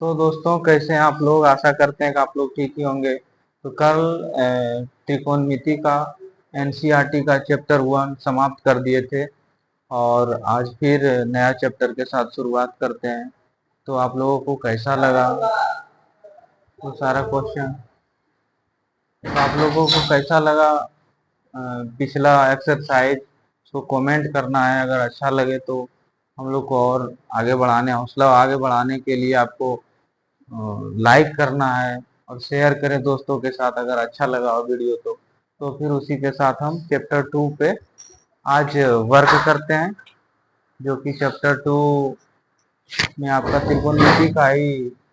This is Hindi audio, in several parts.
तो दोस्तों कैसे हैं आप लोग। आशा करते हैं कि आप लोग ठीक ही होंगे। तो कल त्रिकोणमिति का एनसीईआरटी का चैप्टर 1 समाप्त कर दिए थे और आज फिर नया चैप्टर के साथ शुरुआत करते हैं। तो आप लोगों को कैसा लगा वो सारा क्वेश्चन, तो आप लोगों को कैसा लगा पिछला एक्सरसाइज, उसको कमेंट करना है। अगर अच्छा लगे तो हम लोग को और आगे बढ़ाने हौसला आगे बढ़ाने के लिए आपको लाइक करना है और शेयर करें दोस्तों के साथ अगर अच्छा लगा हो वीडियो तो फिर उसी के साथ हम चैप्टर 2 पे आज वर्क करते हैं, जो कि चैप्टर 2 में आपका त्रिकोणमिति का ही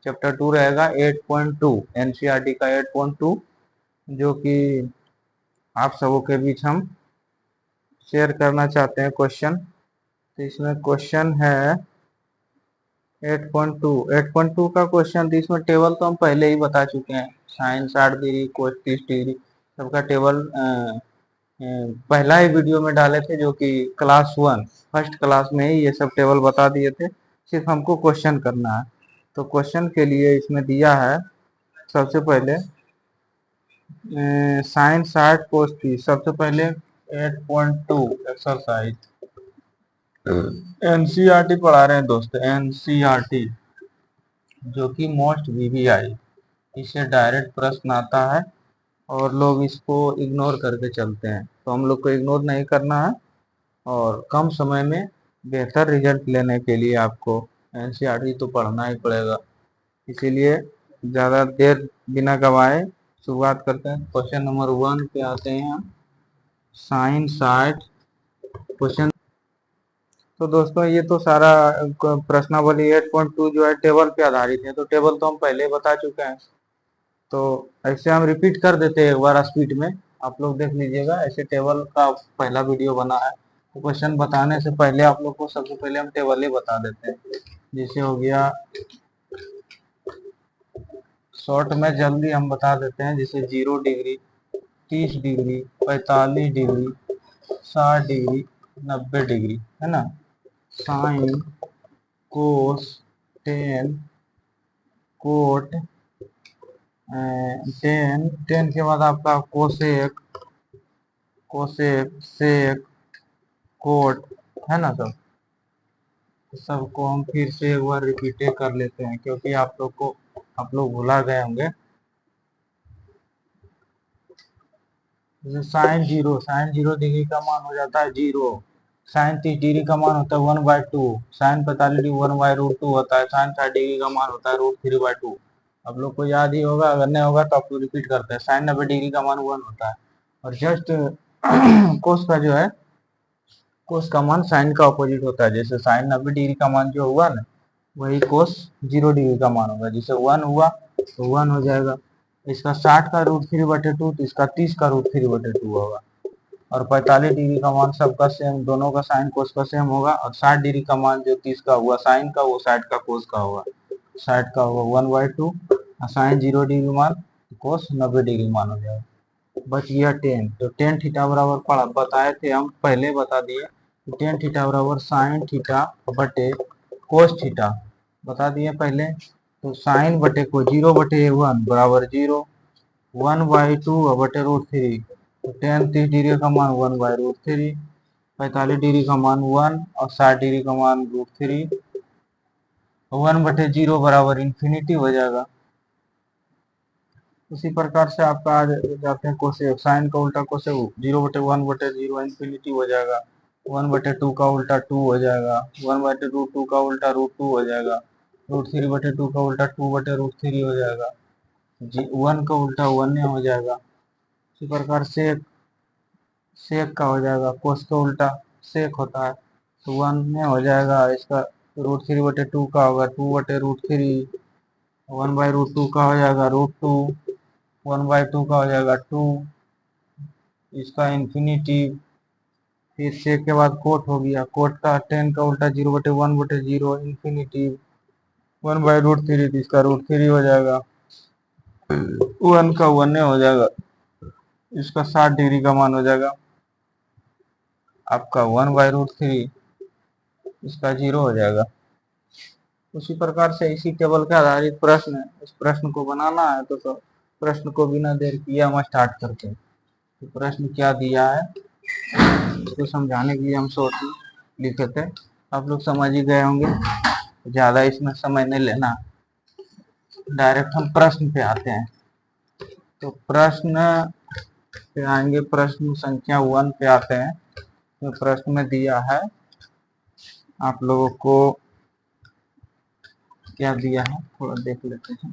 चैप्टर 2 रहेगा 8.2 एनसीईआरटी का 8.2, जो कि आप सबों के बीच हम शेयर करना चाहते हैं क्वेश्चन। तो इसमें क्वेश्चन है 8.2 का क्वेश्चन। तो इसमें टेबल तो हम पहले ही बता चुके हैं, साइन 60 डिग्री कोस 30 डिग्री सबका टेबल पहला ही वीडियो में डाले थे, जो कि क्लास 1 फर्स्ट क्लास में ही ये सब टेबल बता दिए थे। सिर्फ हमको क्वेश्चन करना है। तो क्वेश्चन के लिए इसमें दिया है सबसे पहले साइन 60 कोस 30। सबसे पहले 8.2 एक्सरसाइज एनसीईआरटी पढ़ा रहे हैं दोस्तों, एनसीईआरटी जो कि मोस्ट वीवीआई, इससे डायरेक्ट प्रश्न आता है और लोग इसको इग्नोर करके चलते हैं। तो हम लोग को इग्नोर नहीं करना है और कम समय में बेहतर रिजल्ट लेने के लिए आपको एनसीईआरटी तो पढ़ना ही पड़ेगा। इसीलिए ज़्यादा देर बिना गवाए शुरुआत करते हैं। क्वेश्चन नंबर 1 पे आते हैं हम, साइन 60 क्वेश्चन। तो दोस्तों ये तो सारा प्रश्नावली 8.2 जो है टेबल पे आधारित है, तो टेबल तो हम पहले बता चुके हैं। तो ऐसे हम रिपीट कर देते हैं एक बार स्पीड में, आप लोग देख लीजिएगा। ऐसे टेबल का पहला वीडियो बना है, तो क्वेश्चन बताने से पहले आप लोग को सबसे पहले हम टेबल ही बता देते हैं। जैसे हो गया शॉर्ट में जल्दी हम बता देते हैं, जैसे 0 degree 30 degree 45 degree 60 degree 90 degree, है ना। Sine cos ten coat ten के बाद आपका कोसेक कोसेक सेक कोट, है ना। सबको हम फिर से एक बार रिपीट कर लेते हैं, क्योंकि आप लोग भुला गए होंगे। साइन जीरो डिग्री का मान हो जाता है 0। साइन 30 डिग्री का मान होता है 1/2। साइन 45 डिग्री 1/√2 होता है। साइन 60 डिग्री का मान होता है √3/2। आप लोग को याद ही होगा, अगर नहीं होगा तो आप लोग रिपीट करते हैं। साइन 90 डिग्री का मान 1 होता है और जस्ट कोस का जो है, कोस का मान साइन का अपोजिट होता है। जैसे साइन 90 डिग्री का मान जो हुआ ना, वही कोस 0 डिग्री का मान होगा। जैसे 1 हुआ तो 1 हो जाएगा। इसका 60 का √3/2 तो इसका 30 का √3/2 होगा। और 45 डिग्री का मान सबका सेम, दोनों का साइन कोस का सेम होगा। और 60 डिग्री का मान जो 30 का हुआ साइन का, वो 60 का कोस का होगा। 60 का होगा 1/2 और साइन 0 डिग्री मान कोस 90 डिग्री मान हो जाएगा। बच गया 10। तो टेन थीटा बराबर पढ़ा बताए थे हम, पहले बता दिए। टेन थीटा बराबर साइन थीटा बटे कोस थीटा बता दिए पहले। तो साइन बटे को 0/1 बराबर 0, 1/2 बटे √3। तो टेन 30 डिग्री का मान 1/√3, 45 डिग्री का मान 1 और 60 डिग्री का मान √3। 1/0 बराबर इन्फिनिटी हो जाएगा। उसी प्रकार से आपका आ जाते हैं कोसेक, साइन का उल्टा कोसेक 0/1/0 इन्फिनिटी हो जाएगा। 1/2 का उल्टा 2 हो जाएगा। 1/√2 का उल्टा √2 हो जाएगा। √3/2 का उल्टा 2/√3 हो जाएगा। 1 का उल्टा 1 हो जाएगा। इसी प्रकार से सेक का हो जाएगा, कोस का उल्टा सेक होता है, तो 1 में हो जाएगा। इसका √3/2 का होगा 2/√3। 1/√2 का हो जाएगा √2। 1/2 का हो जाएगा 2, इसका इन्फिनिटी। फिर सेक के बाद कोट हो गया, कोट का 10 का उल्टा 0/1/0 इन्फिनिटी। 1/√3 तो इसका √3 हो जाएगा। 1 का 1 हो जाएगा, इसका 60 डिग्री का मान हो जाएगा आपका 1/√3, इसका 0 हो जाएगा। उसी प्रकार से इसी टेबल के आधारित प्रश्न है। इस प्रश्न को बनाना है तो प्रश्न को बिना देर किए हम स्टार्ट करते हैं। तो प्रश्न क्या दिया है इसको समझाने के लिए हम शॉर्ट में लिखे थे, आप लोग समझ ही गए होंगे, ज्यादा इसमें समय नहीं लेना, डायरेक्ट हम प्रश्न पे आते हैं। तो प्रश्न पे आएंगे, प्रश्न संख्या 1 पे आते हैं। तो प्रश्न में दिया है आप लोगों को, क्या दिया है थोड़ा देख लेते हैं।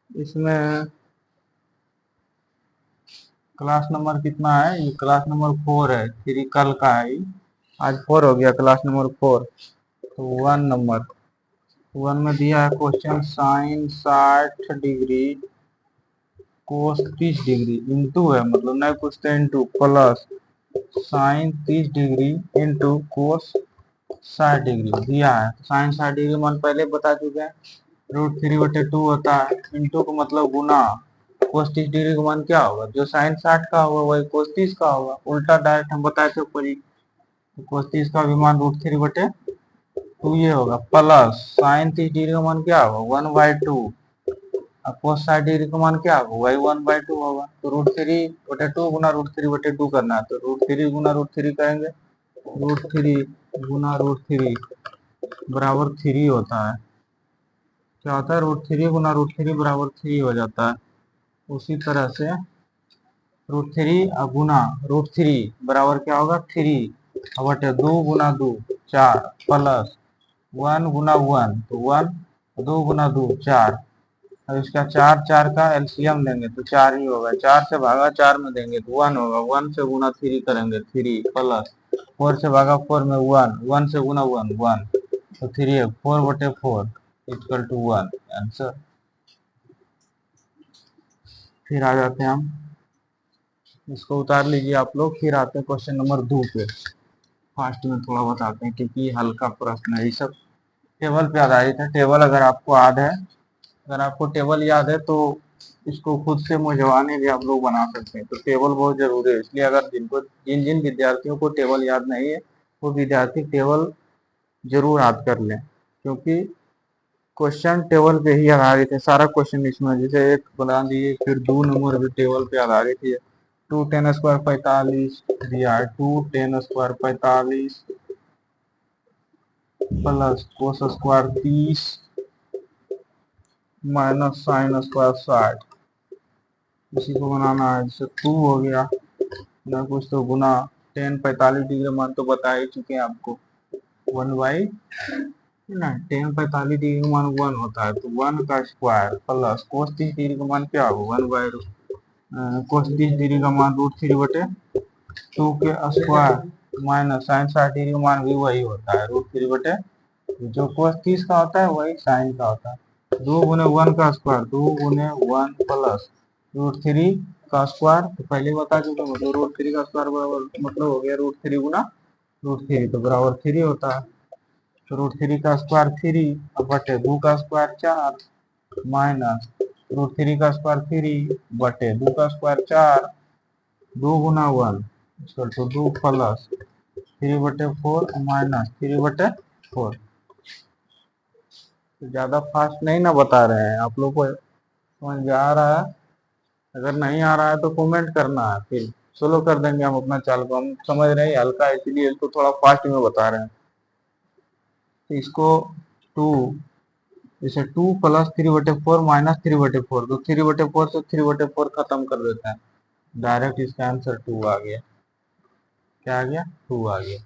इसमें क्लास नंबर कितना है, ये क्लास नंबर 4 है, 3 कल का है, आज 4 हो गया, क्लास नंबर 4। तो 1 नंबर 1 में दिया है question, sine 60 degree cos 30 degree into है, मतलब नहीं पूछते into, plus sine 30 degree into cos 60 degree दिया है। साइन 60 डिग्री मान पहले बता चुके हैं, √3/2 होता है, इंटू का मतलब गुना, कोस 30 डिग्री का मान क्या होगा, जो साइन 60 का होगा वही कोस 30 का होगा, उल्टा डायरेक्ट हम बताए थे ऊपर ही। तो कोस 30 का भी मान √3/2 ये होगा, प्लस साइन 30 डिग्री का मान क्या होगा 1/2, और कोस 60 डिग्री का मान क्या होगा वही 1/2 होगा। तो √3/2 गुना √3/2 करना है, तो √3 गुना √3 करेंगे, √3 गुना √3 बराबर 3 होता है। क्या होता है, √3 गुना √3 बराबर 3 हो जाता है। उसी तरह से √3 गुना √3 बराबर क्या होगा 3 बटे 2 गुना 2 4, प्लस 1 गुना 1 तो 1, 2 गुना 2 4, अब इसका 4 का एलसीएम देंगे तो 4 ही होगा, 4 से भागा 4 में देंगे तो 1 होगा, 1 से गुना 3 करेंगे 3, प्लस 4 से भागा 4 में 1, 1 से गुना 1 1, तो 3 है, 4/4 इक्वल टू 1 आंसर। फिर आ जाते हैं हम, इसको उतार लीजिए आप लोग, फिर आते हैं क्वेश्चन नंबर 2 पे। फास्ट में थोड़ा बताते हैं क्योंकि हल्का प्रश्न है, ये सब टेबल पे आधारित है। टेबल अगर आपको याद है, अगर आपको टेबल याद है तो इसको खुद से मुझवाने भी आप लोग बना सकते हैं। तो टेबल बहुत जरूरी है, इसलिए अगर जिन जिन विद्यार्थियों को टेबल याद नहीं है वो विद्यार्थी टेबल जरूर याद कर लें, क्योंकि क्वेश्चन टेबल पे ही आधारित है सारा क्वेश्चन इसमें। जैसे एक बना दिए, फिर 2 नंबर भी टेबल पे आधारित है। 2 10² 45 दिया है, 2 10² 45 plus cos square 30 minus sine square 60, इसी को बनाना है। जैसे 2 हो गया ना कुछ तो गुना 10 45 डिग्री मान तो बता ही चुके हैं आपको, 1/, ना 10 45 डिग्री का मान 1 होता है, तो 1 का स्क्वायर प्लस कोस 30 डिग्री का मान क्या होगा 1/, कोस 30 डिग्री का मान √3/2 के स्क्वायर माइनस साइन 60 डिग्री का मान भी वही होता है √3/, जो कोस 30 का होता है वही साइन का होता है। 2 गुने 1 का स्क्वायर 2 गुने 1 प्लस √3 का स्क्वायर, तो पहले बता चुके मतलब √3 का स्क्वायर बराबर मतलब हो गया √3 गुना √3 तो बराबर 3 होता है। तो √3 का स्क्वायर 3 बटे 2 का स्क्वायर 4 माइनस √3 का स्क्वायर 3 बटे 2 का स्क्वायर 4, 2 गुना 1 तो 2 प्लस 3/4 माइनस 3/4। तो ज्यादा फास्ट नहीं ना बता रहे हैं, आप लोग को समझ में आ रहा है? अगर नहीं आ रहा है तो कमेंट करना है, फिर सोलो कर देंगे हम अपना चाल को, हम समझ रहे हैं हल्का है इसलिए इसको थोड़ा फास्ट में बता रहे हैं। तो इसको 2, जैसे 2 प्लस 3/4 माइनस 3/4, तो 3/4 से 3/4 खत्म कर देते हैं, डायरेक्ट इसका आंसर 2 आ गया। क्या आ गया 2 आ गया।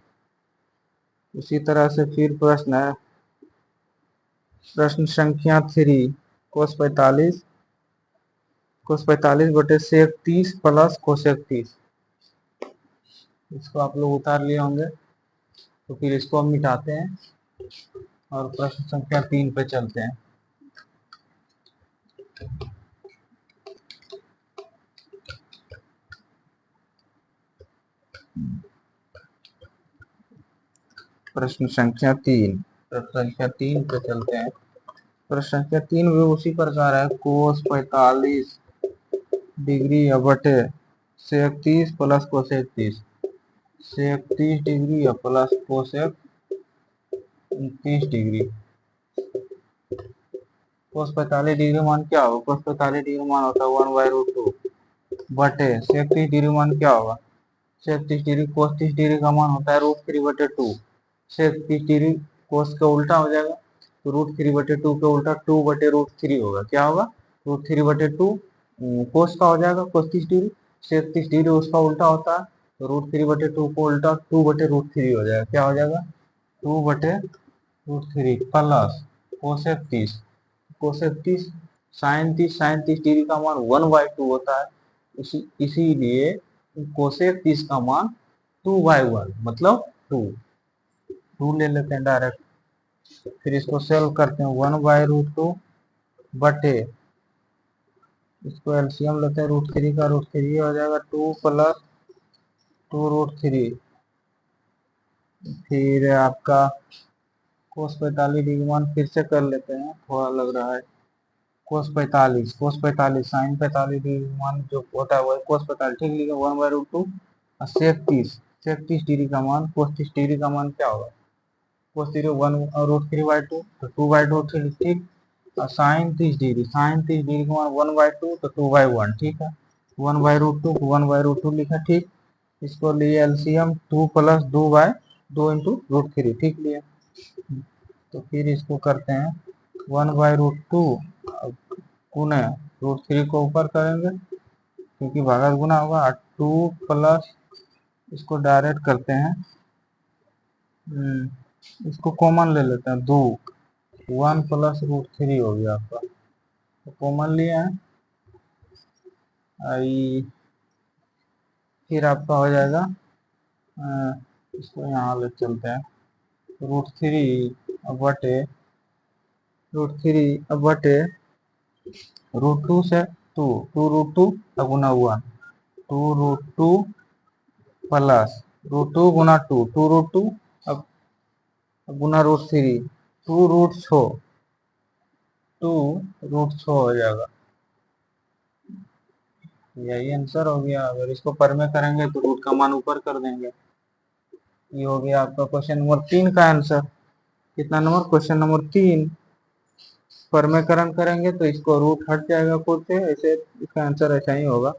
उसी तरह से फिर प्रश्न है, प्रश्न संख्या 3, कोस 45 बटे सेक 30 प्लस कोसेक 30, इसको आप लोग उतार लिए होंगे। तो फिर इसको हम मिटाते हैं और प्रश्न संख्या 3 पे चलते हैं। प्रश्न संख्या 3, प्रश्न संख्या 3 पे चलते हैं। प्रश्न संख्या 3 भी उसी प्रकार है, कोस 45 डिग्री या बटे सेक 30 प्लस कोसेक 30, सेक 30 डिग्री या प्लस कोसेक 30 डिग्री। कोस 45 डिग्री मान क्या होगा? कोस 45 डिग्री मान होता है 1/√2 बटे सेक 30 डिग्री मान क्या होगा? सेक 30 डिग्री कोस 30 डिग्री का मान होता है √3/2। सेक 30 डिग्री कोस का उल्टा हो जाएगा, तो √3/2 के उल्टा 2/√3 होगा। क्या होगा? √3/2 कोस का हो जाएगा, कोस 30 डिग्री। सेक 30 डिग्री उसका उल्टा होता है, तो √3/2 को उल्टा 2/√3 हो जाएगा। क्या हो जाएगा? 2/√3 plus cosec 30, cosec 30 sine 30 degree का मान 1/2 होता है, इसीलिए कोसेक 30 का मान 2/1 मतलब 2 ले लेते हैं डायरेक्ट। फिर इसको सेल्व करते हैं, 1/√2 बटे, इसको एलसीएम लेते हैं, √3 का √3 हो जाएगा 2 प्लस 2√3। फिर आपका कोस 45 डिग्री मान फिर से कर लेते हैं, थोड़ा लग रहा है। कोस 45 साइन 45 डिग्री मान जो होता है वही कोस 45, ठीक लिखा 1/√2 और सेक 30 डिग्री का मान, कोस 30 डिग्री का मान क्या होगा? कोस 30 1√3/2 तो 2/2 ठीक। और साइन 30 डिग्री का मान 1/2 तो 2/1 ठीक है। 1/√2 लिखा ठीक। इसको लिए एलसीएम 2 प्लस 2/2 इंटू √3 ठीक लिया। तो फिर इसको करते हैं 1/√2 गुना √3 को ऊपर करेंगे क्योंकि भागा गुना होगा, 2 प्लस इसको डायरेक्ट करते हैं, इसको कॉमन ले लेते हैं 2, 1 प्लस √3 हो गया आपका, तो कॉमन लिया है। फिर आपका हो जाएगा, इसको यहाँ ले चलते हैं, √3 बटे √2 से 2 गुना 1, 2√2 प्लस √2 गुना 2 अब गुना √3, 2√6 हो जाएगा। यही आंसर हो गया। अगर इसको पर में करेंगे तो रूट का मान ऊपर कर देंगे। ये हो गया आपका क्वेश्चन नंबर 3 का आंसर। कितना नंबर? Question number 3। परमेकरण करेंगे तो इसको रूट हट जाएगा खुद से, ऐसे इसका आंसर ऐसा ही होगा।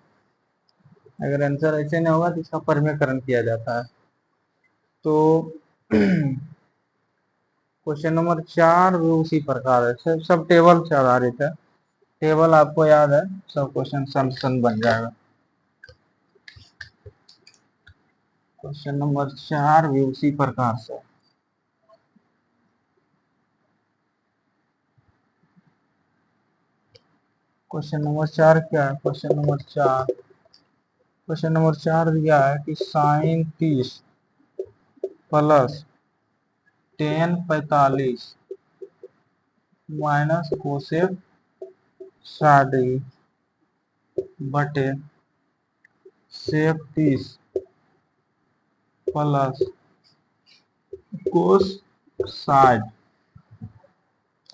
अगर आंसर ऐसे नहीं होगा तो इसका परमेकरण किया जाता है। तो क्वेश्चन नंबर 4 भी उसी प्रकार है, सब टेबल से आधारित है। टेबल आपको याद है, सब क्वेश्चन सन बन जाएगा। क्वेश्चन नंबर 4 भी उसी प्रकार से। क्वेश्चन नंबर 4 क्या है? क्वेश्चन नंबर 4 दिया है कि sine 30 plus tan 45 minus cosec 60 बटे sec 30 plus cos 60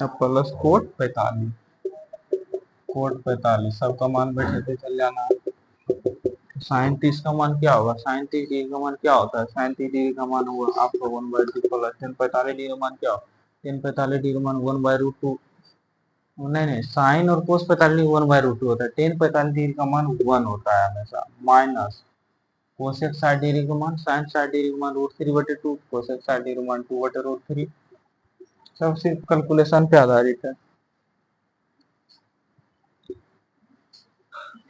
plus cot 45 सबका मान बैठे चल जाना है। साइन 30 का मान क्या होगा? साइन 30 डिग्री का मान क्या होता है? साइन 30 डिग्री का मान हुआ आपका 1/2 प्लस टेन 45 डिग्री का मान क्या होगा? टेन 45 डिग्री का मान 1/√2, नहीं साइन और कोस 45 डिग्री 1/√2 होता है, टेन 45 डिग्री का मान 1 होता है हमेशा, माइनस कोसेक 60 डिग्री का मान, साइन 60 डिग्री का मान √3/2, कोसेक 60 डिग्री का मान 2/√3। सब सिर्फ कैलकुलेशन पे आधारित है।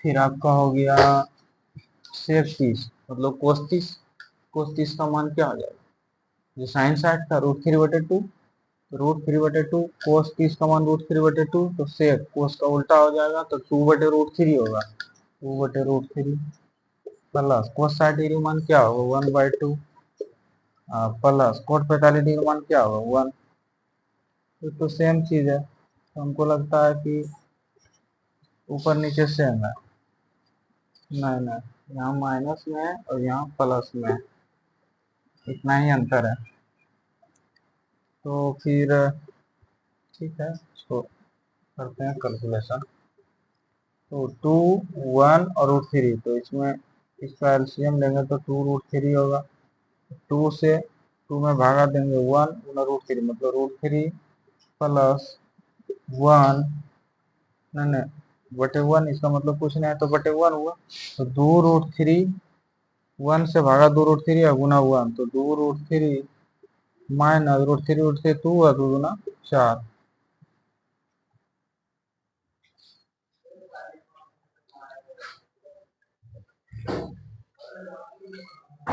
फिर आपका हो गया सेक 30 मतलब कोस 30 का मान क्या हो जाएगा? जो साइन 60 था √3/2 कोस 30 का मान √3/2, तो सेक कोस का उल्टा हो जाएगा तो 2/√3 होगा, 2/√3 प्लस कोस 60 डिग्री मान क्या होगा? 1/2 प्लस कोट 45 डिग्री मान क्या होगा? 1। तो सेम चीज है, तो हमको लगता है कि ऊपर नीचे सेम है। नहीं, यहाँ माइनस में है और यहाँ प्लस में है, इतना ही अंतर है। तो फिर ठीक है, इसको करते हैं कैलकुलेशन। तो 2 1 और √3, तो इसमें इसका एलसीएम लेंगे तो 2√3 होगा। 2 से 2 में भागा देंगे 1 गुना √3, मतलब √3 प्लस 1, नहीं नहीं बटे 1, इसका मतलब कुछ नहीं है तो बटे 1 हुआ। तो 2√3, 1 से भागा 2√3 या गुना 1, तो 2√3 माइनस √3 2 हुआ, 2 गुना 4।